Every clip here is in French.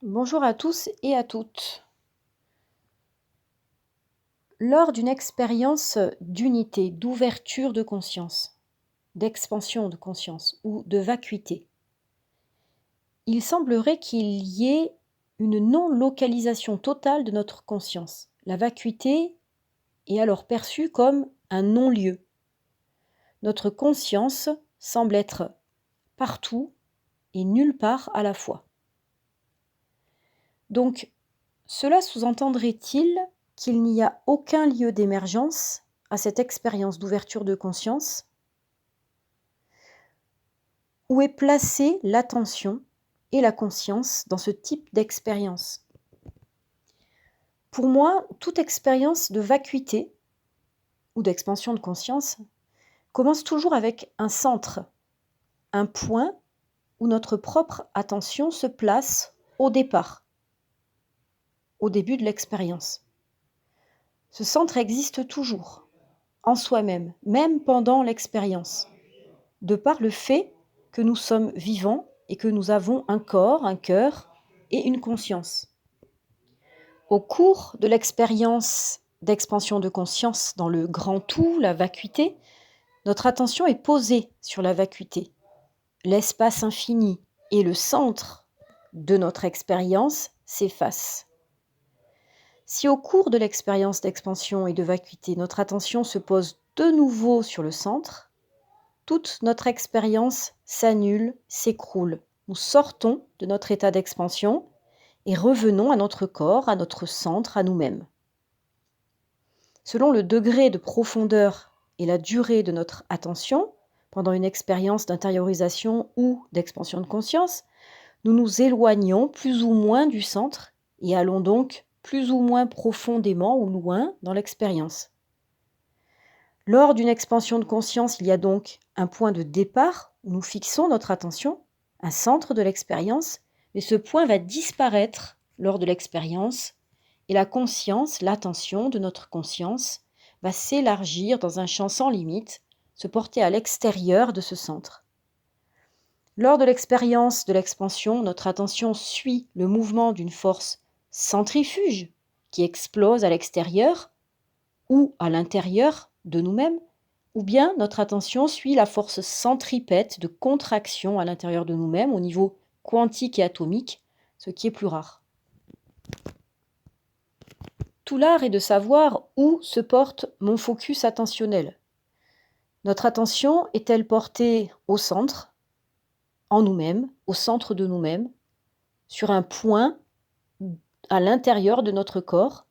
Bonjour à tous et à toutes. Lors d'une expérience d'unité, d'ouverture de conscience, d'expansion de conscience ou de vacuité, il semblerait qu'il y ait une non-localisation totale de notre conscience. La vacuité est alors perçue comme un non-lieu. Notre conscience semble être partout et nulle part à la fois. Donc, cela sous-entendrait-il qu'il n'y a aucun lieu d'émergence à cette expérience d'ouverture de conscience? Où est placée l'attention et la conscience dans ce type d'expérience? Pour moi, toute expérience de vacuité ou d'expansion de conscience commence toujours avec un centre, un point où notre propre attention se place au départ, au début de l'expérience. Ce centre existe toujours, en soi-même, même pendant l'expérience, de par le fait que nous sommes vivants et que nous avons un corps, un cœur et une conscience. Au cours de l'expérience d'expansion de conscience dans le grand tout, la vacuité, notre attention est posée sur la vacuité, l'espace infini, et le centre de notre expérience s'efface. Si au cours de l'expérience d'expansion et de vacuité, notre attention se pose de nouveau sur le centre, toute notre expérience s'annule, s'écroule. Nous sortons de notre état d'expansion et revenons à notre corps, à notre centre, à nous-mêmes. Selon le degré de profondeur et la durée de notre attention, pendant une expérience d'intériorisation ou d'expansion de conscience, nous nous éloignons plus ou moins du centre et allons donc plus ou moins profondément ou loin dans l'expérience. Lors d'une expansion de conscience, il y a donc un point de départ où nous fixons notre attention, un centre de l'expérience, mais ce point va disparaître lors de l'expérience et la conscience, l'attention de notre conscience, va s'élargir dans un champ sans limite, se porter à l'extérieur de ce centre. Lors de l'expérience de l'expansion, notre attention suit le mouvement d'une force centrifuge qui explose à l'extérieur ou à l'intérieur de nous-mêmes, ou bien notre attention suit la force centripète de contraction à l'intérieur de nous-mêmes au niveau quantique et atomique, ce qui est plus rare. Tout l'art est de savoir où se porte mon focus attentionnel. Notre attention est-elle portée au centre, en nous-mêmes, au centre de nous-mêmes, sur un point à l'intérieur de notre corps,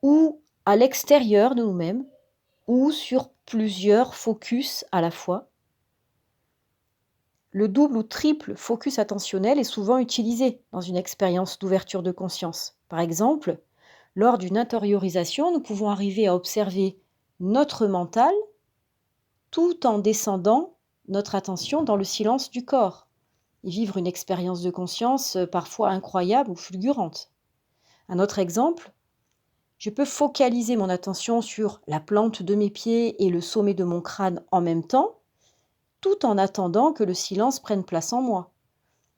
ou à l'extérieur de nous-mêmes, ou sur plusieurs focus à la fois? Le double ou triple focus attentionnel est souvent utilisé dans une expérience d'ouverture de conscience. Par exemple, lors d'une intériorisation, nous pouvons arriver à observer notre mental tout en descendant notre attention dans le silence du corps et vivre une expérience de conscience parfois incroyable ou fulgurante. Un autre exemple, je peux focaliser mon attention sur la plante de mes pieds et le sommet de mon crâne en même temps, tout en attendant que le silence prenne place en moi.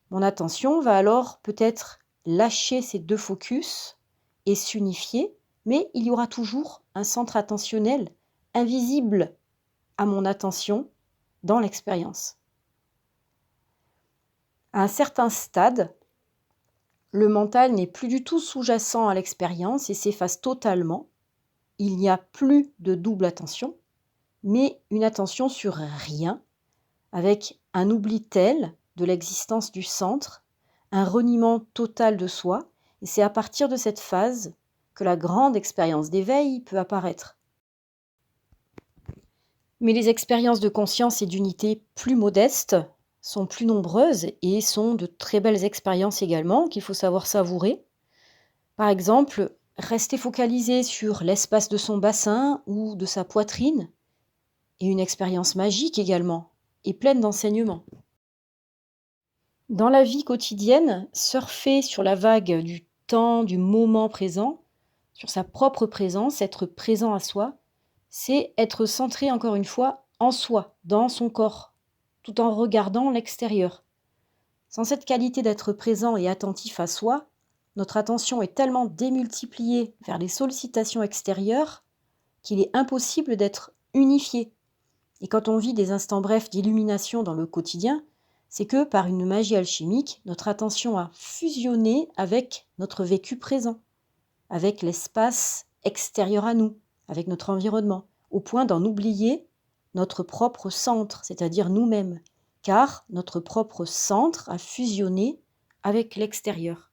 Mon attention va alors peut-être lâcher ces deux focus et s'unifier, mais il y aura toujours un centre attentionnel invisible à mon attention dans l'expérience. À un certain stade, le mental n'est plus du tout sous-jacent à l'expérience et s'efface totalement. Il n'y a plus de double attention, mais une attention sur rien, avec un oubli tel de l'existence du centre, un reniement total de soi, et c'est à partir de cette phase que la grande expérience d'éveil peut apparaître. Mais les expériences de conscience et d'unité plus modestes sont plus nombreuses et sont de très belles expériences également qu'il faut savoir savourer. Par exemple, rester focalisé sur l'espace de son bassin ou de sa poitrine est une expérience magique également et pleine d'enseignements. Dans la vie quotidienne, surfer sur la vague du temps, du moment présent, sur sa propre présence, être présent à soi, c'est être centré encore une fois en soi, dans son corps, tout en regardant l'extérieur. Sans cette qualité d'être présent et attentif à soi, notre attention est tellement démultipliée vers les sollicitations extérieures qu'il est impossible d'être unifié. Et quand on vit des instants brefs d'illumination dans le quotidien, c'est que par une magie alchimique, notre attention a fusionné avec notre vécu présent, avec l'espace extérieur à nous, avec notre environnement, au point d'en oublier notre propre centre, c'est-à-dire nous-mêmes, car notre propre centre a fusionné avec l'extérieur.